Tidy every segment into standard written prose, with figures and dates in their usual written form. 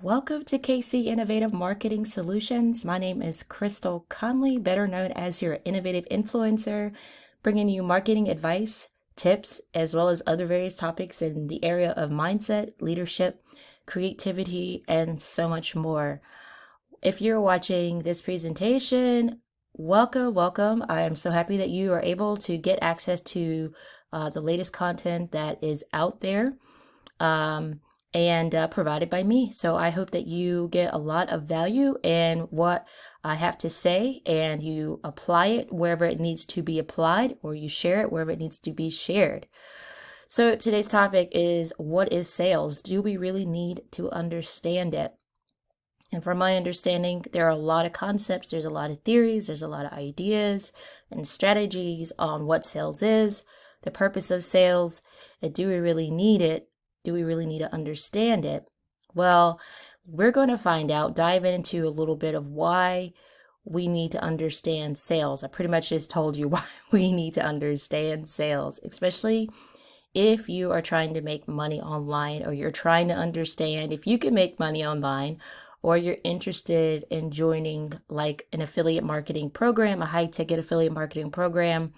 Welcome to KC Innovative Marketing Solutions. My name is Crystal Conley, better known as your innovative influencer, bringing you marketing advice, tips, as well as other various topics in the area of mindset, leadership, creativity, and so much more. If you're watching this presentation, welcome. I am so happy that you are able to get access to the latest content that is out there. And provided by me. So I hope that you get a lot of value in what I have to say and you apply it wherever it needs to be applied, or you share it wherever it needs to be shared. So today's topic is, what is sales? Do we really need to understand it? And from my understanding, there are a lot of concepts, there's a lot of theories, there's a lot of ideas and strategies on what sales is, the purpose of sales, and do we really need it? Do we really need to understand it? Well, we're going to find out, dive into a little bit of why we need to understand sales. I pretty much just told you why we need to understand sales, especially if you are trying to make money online, or you're trying to understand if you can make money online, or you're interested in joining like an affiliate marketing program, a high ticket affiliate marketing program,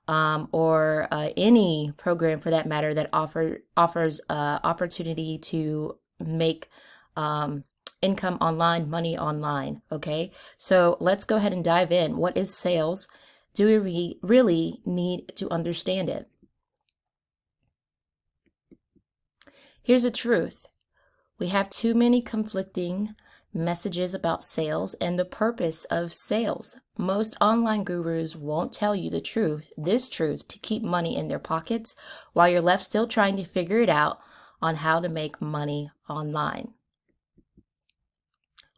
or any program for that matter that offers opportunity to make income online, money online. Okay, so let's go ahead and dive in. What is sales? Do we really need to understand it? Here's the truth. We have too many conflicting messages about sales and the purpose of sales. Most online gurus won't tell you this truth to keep money in their pockets, while you're left still trying to figure it out on how to make money online.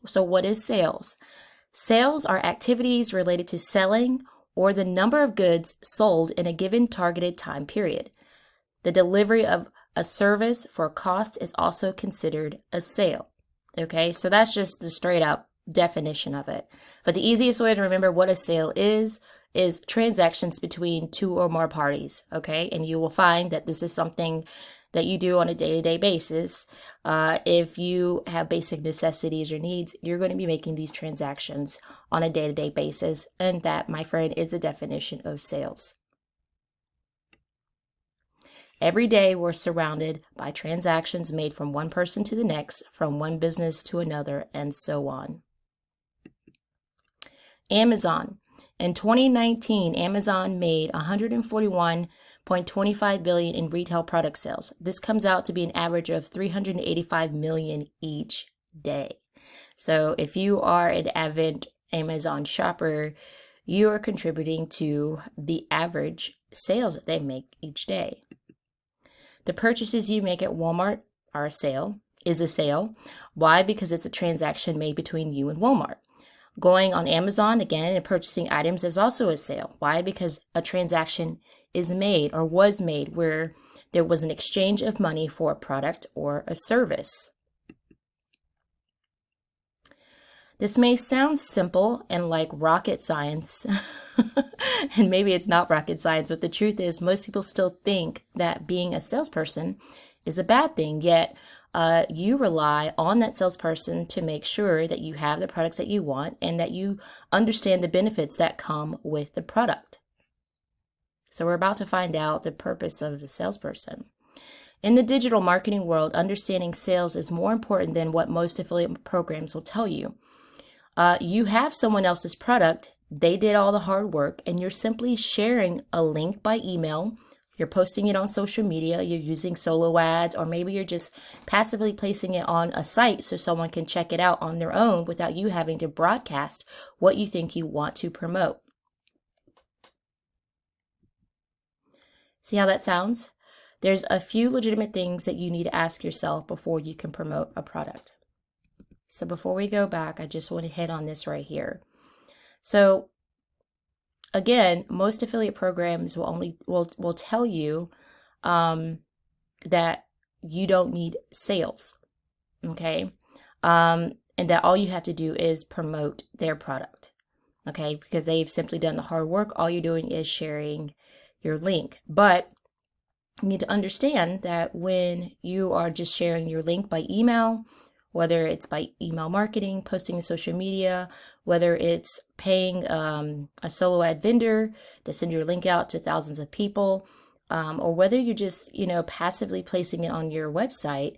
So what is sales? Sales are activities related to selling or the number of goods sold in a given targeted time period. The delivery of a service for a cost is also considered a sale. Okay, so that's just the straight up definition of it. But the easiest way to remember what a sale is transactions between two or more parties. Okay, and you will find that this is something that you do on a day-to-day basis. If you have basic necessities or needs, you're going to be making these transactions on a day-to-day basis. And that, my friend, is the definition of sales. Every day, we're surrounded by transactions made from one person to the next, from one business to another, and so on. Amazon. In 2019, Amazon made $141.25 billion in retail product sales. This comes out to be an average of $385 million each day. So if you are an avid Amazon shopper, you are contributing to the average sales that they make each day. The purchases you make at Walmart is a sale. Why? Because it's a transaction made between you and Walmart. Going on Amazon again and purchasing items is also a sale. Why? Because a transaction is made or was made where there was an exchange of money for a product or a service. This may sound simple and like rocket science, and maybe it's not rocket science, but the truth is most people still think that being a salesperson is a bad thing, yet you rely on that salesperson to make sure that you have the products that you want and that you understand the benefits that come with the product. So we're about to find out the purpose of the salesperson. In the digital marketing world, understanding sales is more important than what most affiliate programs will tell you. You have someone else's product, they did all the hard work, and you're simply sharing a link by email. You're posting it on social media, you're using solo ads, or maybe you're just passively placing it on a site so someone can check it out on their own without you having to broadcast what you think you want to promote. See how that sounds? There's a few legitimate things that you need to ask yourself before you can promote a product. So before we go back, I just want to hit on this right here. So again, most affiliate programs will tell you that you don't need sales, okay? And that all you have to do is promote their product, okay? Because they've simply done the hard work. All you're doing is sharing your link. But you need to understand that when you are just sharing your link by email whether it's by email marketing, posting in social media, whether it's paying a solo ad vendor to send your link out to thousands of people, or whether you're just, passively placing it on your website,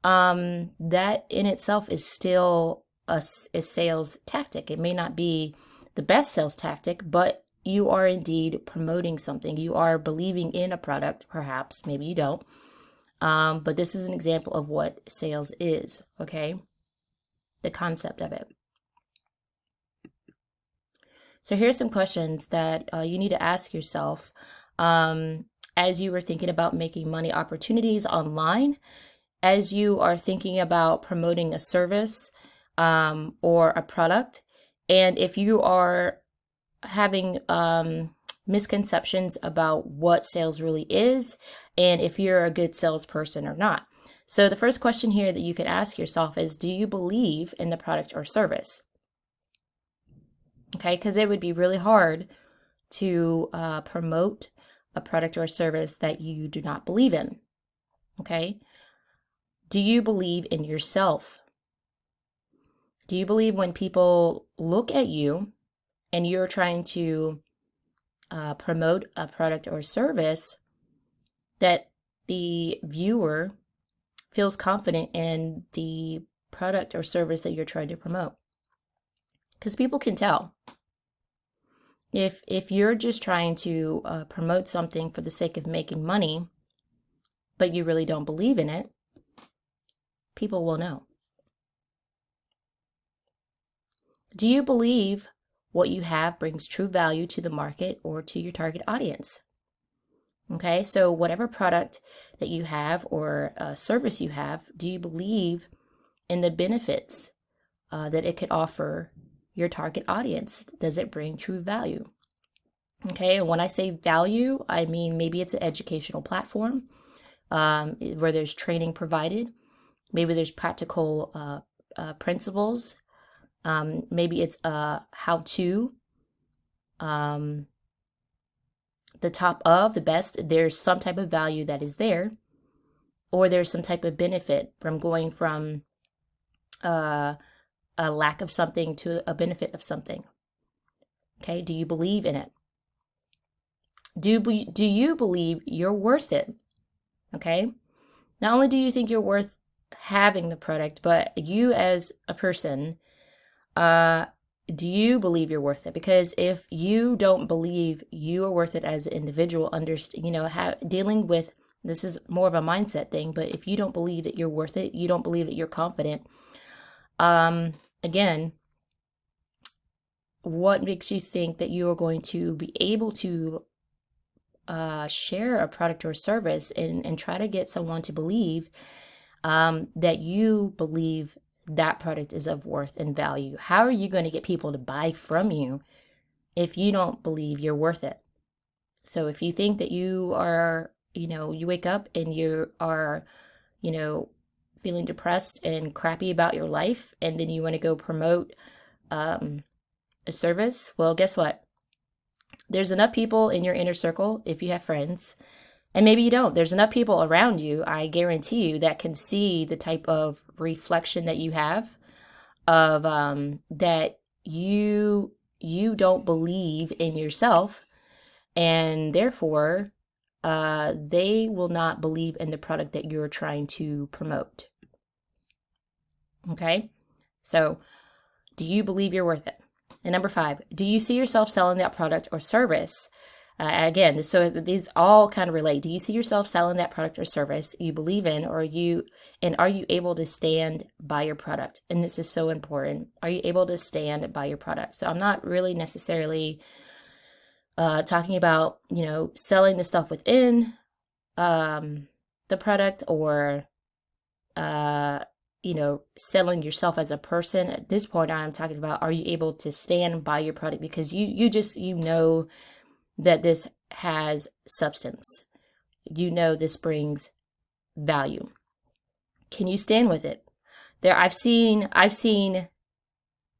that in itself is still a sales tactic. It may not be the best sales tactic, but you are indeed promoting something. You are believing in a product, perhaps, maybe you don't. But this is an example of what sales is, okay? The concept of it. So here's some questions that you need to ask yourself as you were thinking about making money opportunities online, as you are thinking about promoting a service or a product, and if you are having misconceptions about what sales really is, and if you're a good salesperson or not. So the first question here that you can ask yourself is, do you believe in the product or service? Okay, because it would be really hard to promote a product or service that you do not believe in. Okay, do you believe in yourself? Do you believe when people look at you and you're trying to promote a product or service, that the viewer feels confident in the product or service that you're trying to promote? Because people can tell. If you're just trying to promote something for the sake of making money, but you really don't believe in it, people will know. Do you believe what you have brings true value to the market or to your target audience? Okay, so whatever product that you have or service you have, do you believe in the benefits that it could offer your target audience? Does it bring true value? Okay, and when I say value, I mean maybe it's an educational platform where there's training provided. Maybe there's practical principles. Maybe it's a how-to, the top of, the best. There's some type of value that is there, or there's some type of benefit from going from a lack of something to a benefit of something. Okay, do you believe in it? Do you believe you're worth it? Okay, not only do you think you're worth having the product, but you as a person, do you believe you're worth it? Because if you don't believe you are worth it as an individual, dealing with this is more of a mindset thing, but if you don't believe that you're worth it, you don't believe that you're confident, again, what makes you think that you are going to be able to share a product or service and try to get someone to believe that you believe that product is of worth and value? How are you going to get people to buy from you if you don't believe you're worth it? So if you think that you are, you wake up and you are, feeling depressed and crappy about your life, and then you want to go promote a service, well, guess what? There's enough people in your inner circle, if you have friends, and maybe you don't. There's enough people around you, I guarantee you, that can see the type of reflection that you have of that you don't believe in yourself, and therefore they will not believe in the product that you're trying to promote. Okay, so do you believe you're worth it? And number 5, do you see yourself selling that product or service? Again, so these all kind of relate. Do you see yourself selling that product or service you believe in, or are you able to stand by your product? And this is so important. Are you able to stand by your product? So I'm not really necessarily talking about, selling the stuff within the product, or selling yourself as a person. At this point, I'm talking about, are you able to stand by your product because you know that this has substance. This brings value. Can you stand with it? I've seen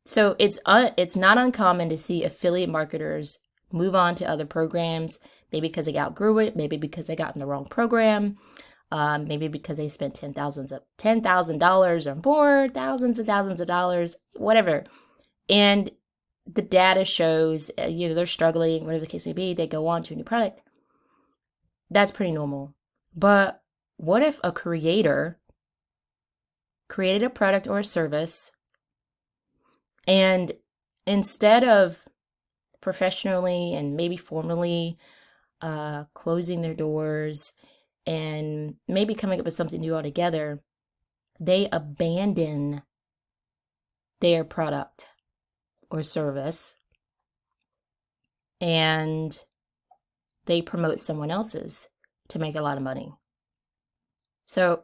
so it's not uncommon to see affiliate marketers move on to other programs, maybe because they outgrew it, maybe because they got in the wrong program. maybe because they spent $10,000 or more, thousands and thousands of dollars, whatever. And the data shows, they're struggling, whatever the case may be, they go on to a new product. That's pretty normal. But what if a creator created a product or a service, and instead of professionally and maybe formally closing their doors and maybe coming up with something new altogether, they abandon their product or service and they promote someone else's to make a lot of money? So,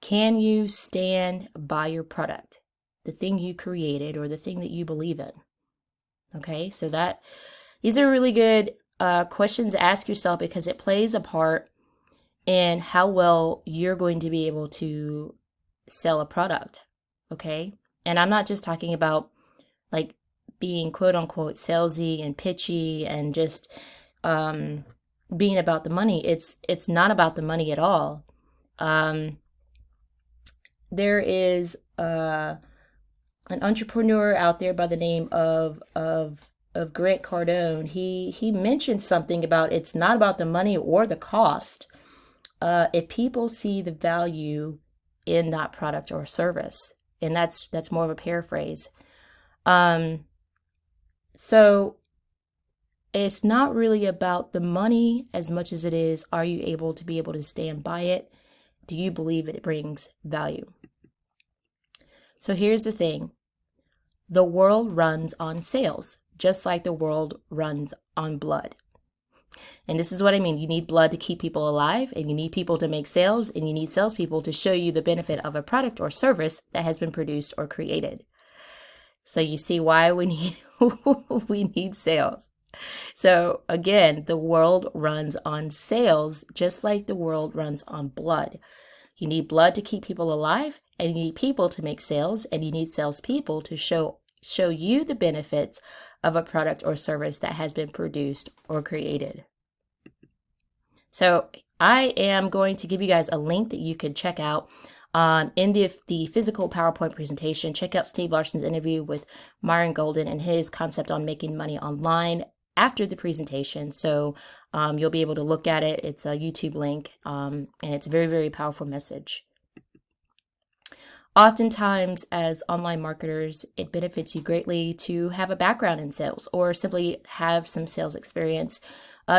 can you stand by your product, the thing you created or the thing that you believe in? Okay, so these are really good questions to ask yourself, because it plays a part in how well you're going to be able to sell a product. Okay, and I'm not just talking about like being quote unquote salesy and pitchy and just being about the money. It's not about the money at all. There is an entrepreneur out there by the name of Grant Cardone. He mentioned something about it's not about the money or the cost. If people see the value in that product or service, and that's more of a paraphrase. So it's not really about the money as much as it is, are you able to stand by it? Do you believe it brings value? So here's the thing. The world runs on sales, just like the world runs on blood. And this is what I mean. You need blood to keep people alive, and you need people to make sales, and you need salespeople to show you the benefit of a product or service that has been produced or created. So you see why we need sales. So again, the world runs on sales, just like the world runs on blood. You need blood to keep people alive, and you need people to make sales, and you need salespeople to show you the benefits of a product or service that has been produced or created. So I am going to give you guys a link that you can check out in the physical PowerPoint presentation. Check out Steve Larson's interview with Myron Golden and his concept on making money online after the presentation. So you'll be able to look at it. It's a YouTube link, and it's a very, very powerful message. Oftentimes, as online marketers, it benefits you greatly to have a background in sales or simply have some sales experience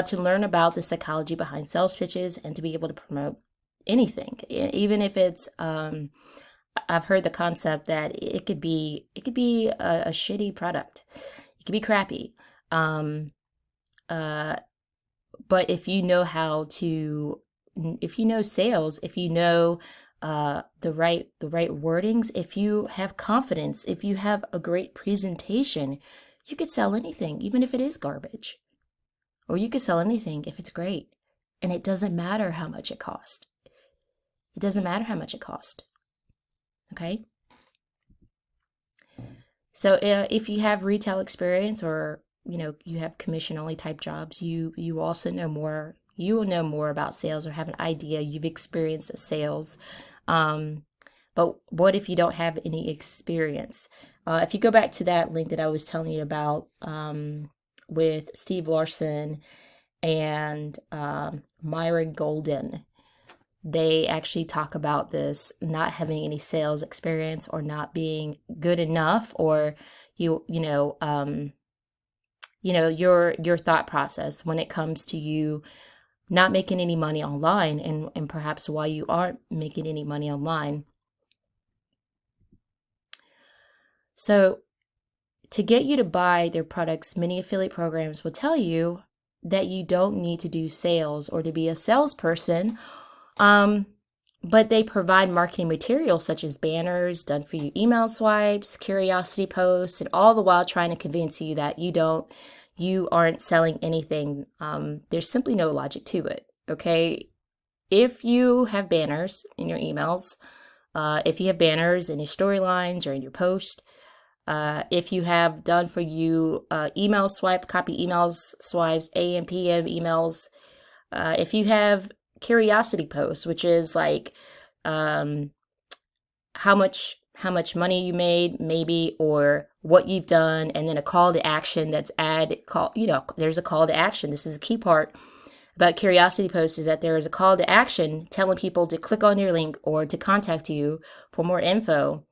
to learn about the psychology behind sales pitches and to be able to promote anything, even if it's I've heard the concept that it could be a shitty product. It could be crappy. But if you know if you know sales, if you know the right wordings, if you have confidence, if you have a great presentation, you could sell anything, even if it is garbage. Or you could sell anything if it's great. And it doesn't matter how much it cost. It doesn't matter how much it cost. Okay? So if you have retail experience, or you have commission only type jobs, you also know more. You will know more about sales or have an idea. You've experienced the sales. But what if you don't have any experience? If you go back to that link that I was telling you about with Steve Larson and Myron Golden, they actually talk about this not having any sales experience or not being good enough, or your thought process when it comes to you not making any money online, and perhaps why you aren't making any money online. So to get you to buy their products, many affiliate programs will tell you that you don't need to do sales or to be a salesperson, but they provide marketing materials such as banners, done for you email swipes, curiosity posts, and all the while trying to convince you that you aren't selling anything. There's simply no logic to it. Okay, if you have banners in your emails, if you have banners in your storylines or in your post, if you have done for you copy email swipes, AM, PM emails, if you have curiosity posts, which is like how much money you made, maybe, or what you've done, and then a call to action that's there's a call to action. This is a key part about curiosity posts, is that there is a call to action telling people to click on your link or to contact you for more info.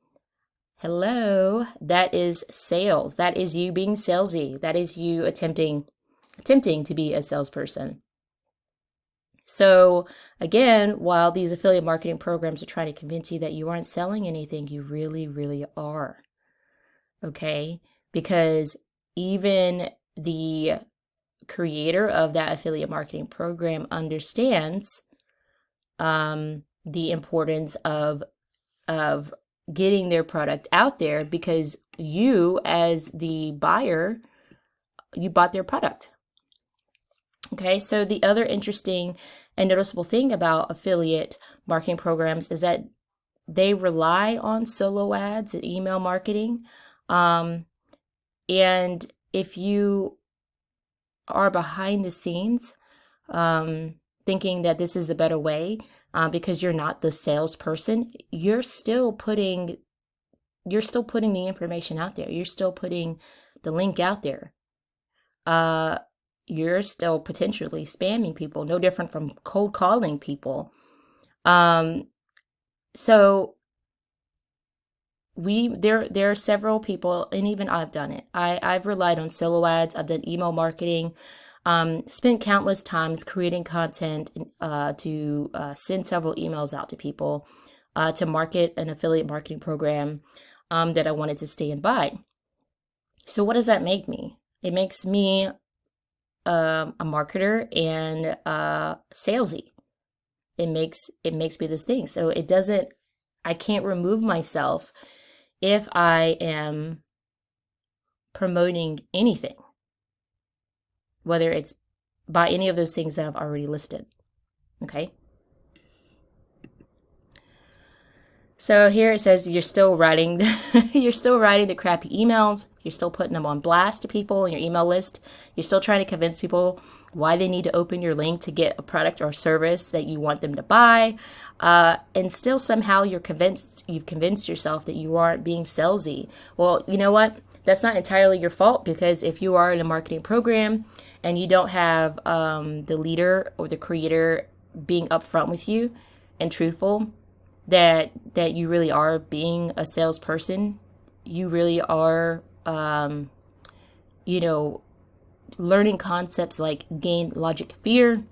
Hello, that is sales. That is you being salesy. That is you attempting to be a salesperson. So again, while these affiliate marketing programs are trying to convince you that you aren't selling anything, you really, really are. Okay? Because even the creator of that affiliate marketing program understands the importance of getting their product out there, because you, as the buyer, you bought their product. Okay, so the other interesting and noticeable thing about affiliate marketing programs is that they rely on solo ads and email marketing. And if you are behind the scenes thinking that this is the better way, because you're not the salesperson, you're still putting the information out there. You're still putting the link out there. You're still potentially spamming people, no different from cold calling people. So there are several people, and even I've done it. I've relied on solo ads. I've done email marketing, spent countless times creating content to send several emails out to people to market an affiliate marketing program that I wanted to stand by. So what does that make me? It makes me a marketer and salesy. It makes me those things. So I can't remove myself if I am promoting anything, whether it's by any of those things that I've already listed. Okay. So here it says you're still writing the crappy emails. You're still putting them on blast to people in your email list. You're still trying to convince people why they need to open your link to get a product or service that you want them to buy. And still somehow you've convinced yourself that you aren't being salesy. Well, you know what? That's not entirely your fault, because if you are in a marketing program and you don't have the leader or the creator being upfront with you and truthful, that you really are being a salesperson, you really are, learning concepts like gain, logic, fear.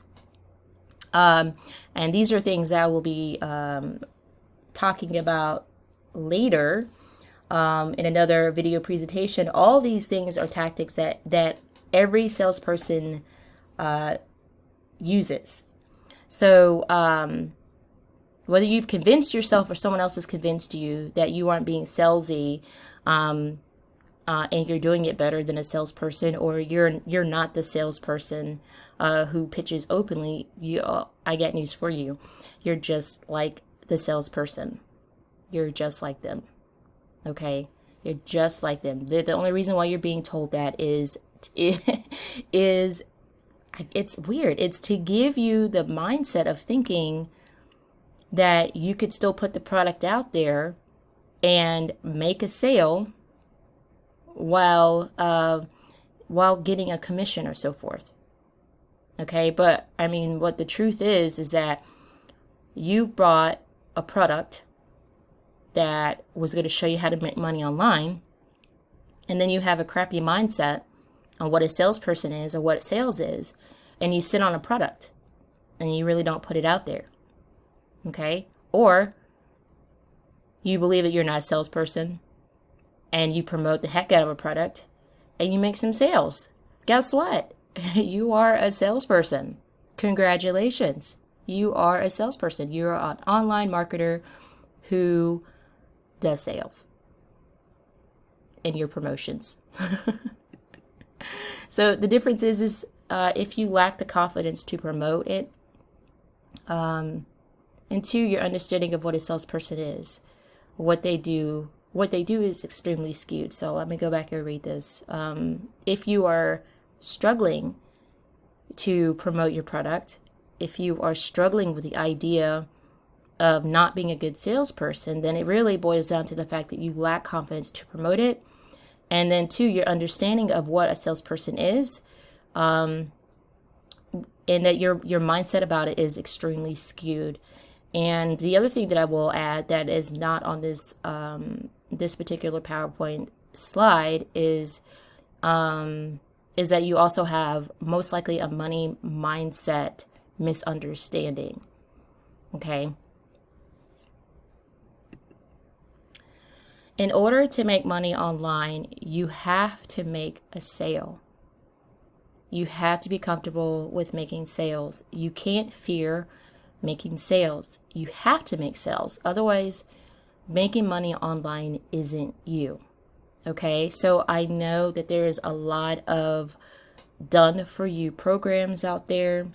And these are things that I will be talking about later in another video presentation. All these things are tactics that every salesperson uses. So, whether you've convinced yourself or someone else has convinced you that you aren't being salesy, and you're doing it better than a salesperson, or you're not the salesperson who pitches openly, I got news for you. You're just like the salesperson. You're just like them. Okay? You're just like them. The only reason why you're being told that is it's weird. It's to give you the mindset of thinking that you could still put the product out there and make a sale while getting a commission or so forth. Okay, but I mean, what the truth is that you've brought a product that was going to show you how to make money online, and then you have a crappy mindset on what a salesperson is or what sales is, and you sit on a product and you really don't put it out there. Okay? Or you believe that you're not a salesperson and you promote the heck out of a product and you make some sales. Guess what? You are a salesperson. Congratulations. You are a salesperson. You're an online marketer who does sales in your promotions. So the difference is if you lack the confidence to promote it, and two, your understanding of what a salesperson is, what they do is extremely skewed. So let me go back and read this. If you are struggling to promote your product if you are struggling with the idea of not being a good salesperson, then it really boils down to the fact that you lack confidence to promote it. And then two, your understanding of what a salesperson is, and that your mindset about it is extremely skewed. And the other thing that I will add that is not on this this particular PowerPoint slide is that you also have most likely a money mindset misunderstanding. Okay. In order to make money online, you have to make a sale. You have to be comfortable with making sales. You can't fear making sales. You have to make sales. Otherwise, making money online isn't you. Okay, so I know that there is a lot of done for you programs out there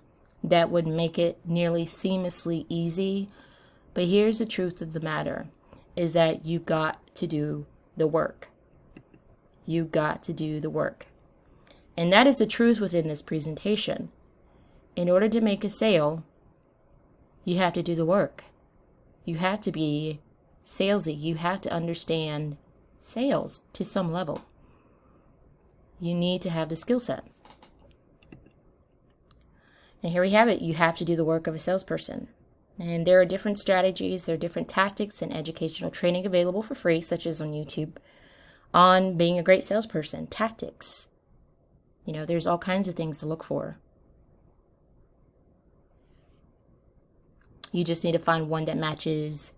that would make it nearly seamlessly easy. But here's the truth of the matter, is that you got to do the work. You got to do the work. And that is the truth within this presentation. In order to make a sale, you have to do the work. You have to be salesy. You have to understand sales to some level. You need to have the skill set. And here we have it. You have to do the work of a salesperson. And there are different strategies, there are different tactics and educational training available for free, such as on YouTube, on being a great salesperson, tactics. You know, there's all kinds of things to look for. You just need to find one that matches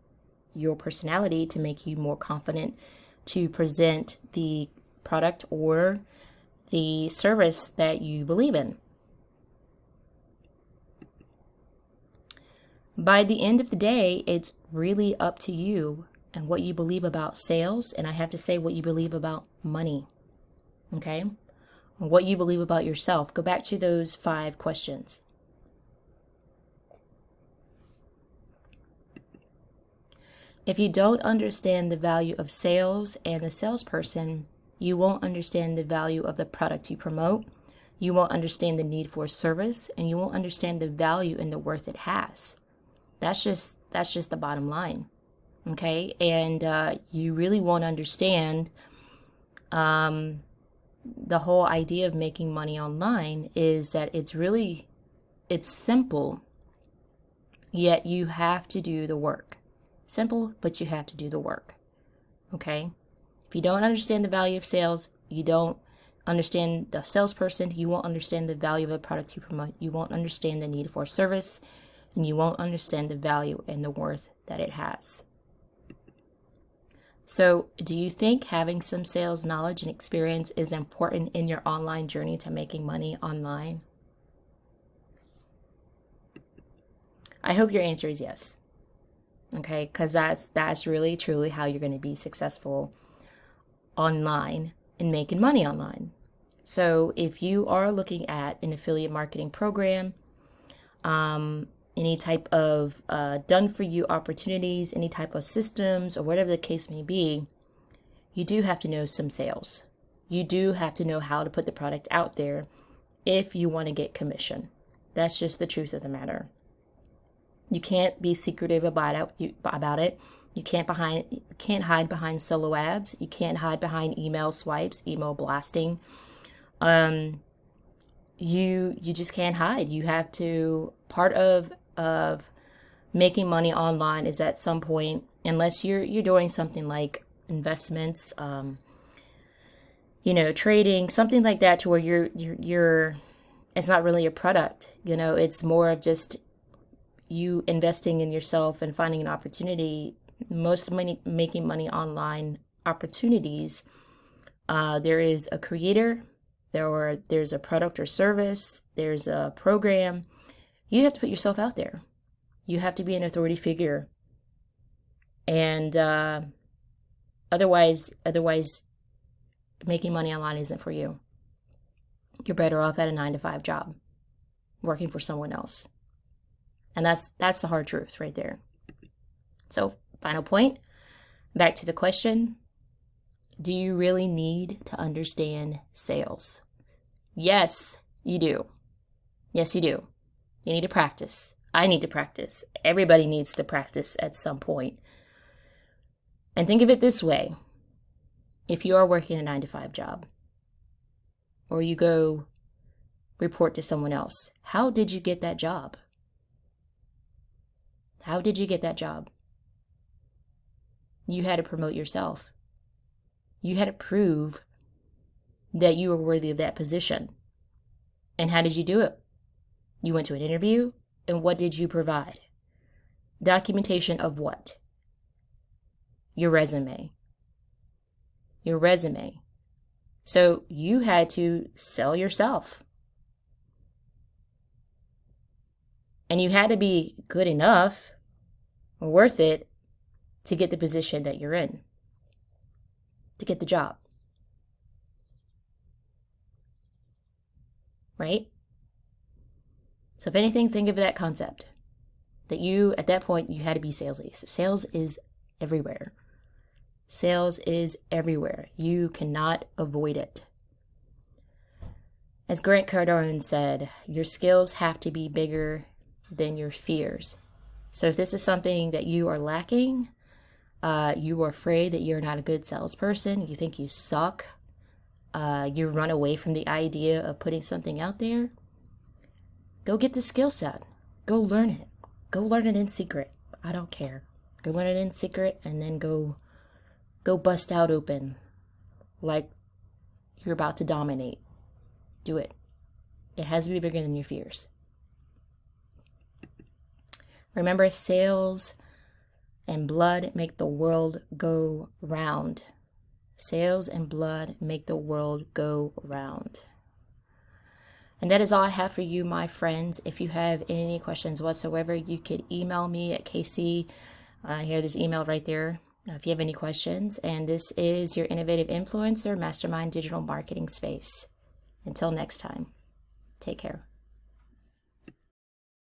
your personality to make you more confident to present the product or the service that you believe in. By the end of the day, it's really up to you and what you believe about sales. And I have to say what you believe about money. Okay? What you believe about yourself. Go back to those 5 questions. If you don't understand the value of sales and the salesperson, you won't understand the value of the product you promote. You won't understand the need for service, and you won't understand the value and the worth it has. That's just the bottom line, okay? And you really won't understand the whole idea of making money online is that it's simple, yet you have to do the work. Simple, but you have to do the work, okay? If you don't understand the value of sales, you don't understand the salesperson, you won't understand the value of the product you promote, you won't understand the need for service, and you won't understand the value and the worth that it has. So, do you think having some sales knowledge and experience is important in your online journey to making money online? I hope your answer is yes. Okay, because that's really truly how you're going to be successful online and making money online. So, if you are looking at an affiliate marketing program, any type of done-for-you opportunities, any type of systems, or whatever the case may be, you do have to know some sales. You do have to know how to put the product out there if you want to get commission. That's just the truth of the matter. You can't be secretive about it. You can't hide behind solo ads. You can't hide behind email swipes, email blasting. You just can't hide. You have to, part of making money online is at some point, unless you're doing something like investments, trading, something like that, to where you're it's not really a product, it's more of just you investing in yourself and finding an opportunity. Most making money online opportunities, there is a creator, there's a product or service, there's a program. You have to put yourself out there. You have to be an authority figure. And otherwise, making money online isn't for you. You're better off at a 9-to-5 job, working for someone else. And that's the hard truth right there. So, final point, back to the question, do you really need to understand sales? Yes, you do. Yes, you do. You need to practice. I need to practice. Everybody needs to practice at some point. And think of it this way. If you are working a 9-to-5 job, or you go report to someone else, how did you get that job? How did you get that job? You had to promote yourself. You had to prove that you were worthy of that position. And how did you do it? You went to an interview, and what did you provide? Documentation of what? Your resume. Your resume. So you had to sell yourself. And you had to be good enough or worth it to get the position that you're in, to get the job. Right? So if anything, think of that concept. That you, at that point, you had to be salesy. So sales is everywhere. Sales is everywhere. You cannot avoid it. As Grant Cardone said, your skills have to be bigger than your fears. So if this is something that you are lacking, you are afraid that you're not a good salesperson, you think you suck, you run away from the idea of putting something out there, go get the skill set. Go learn it. Go learn it in secret. I don't care. Go learn it in secret and then go bust out open like you're about to dominate. Do it. It has to be bigger than your fears. Remember, sales and blood make the world go round. Sales and blood make the world go round. And that is all I have for you, my friends. If you have any questions whatsoever, you could email me at KC. Here, this email right there. If you have any questions. And this is your Innovative Influencer Mastermind Digital Marketing Space. Until next time, take care.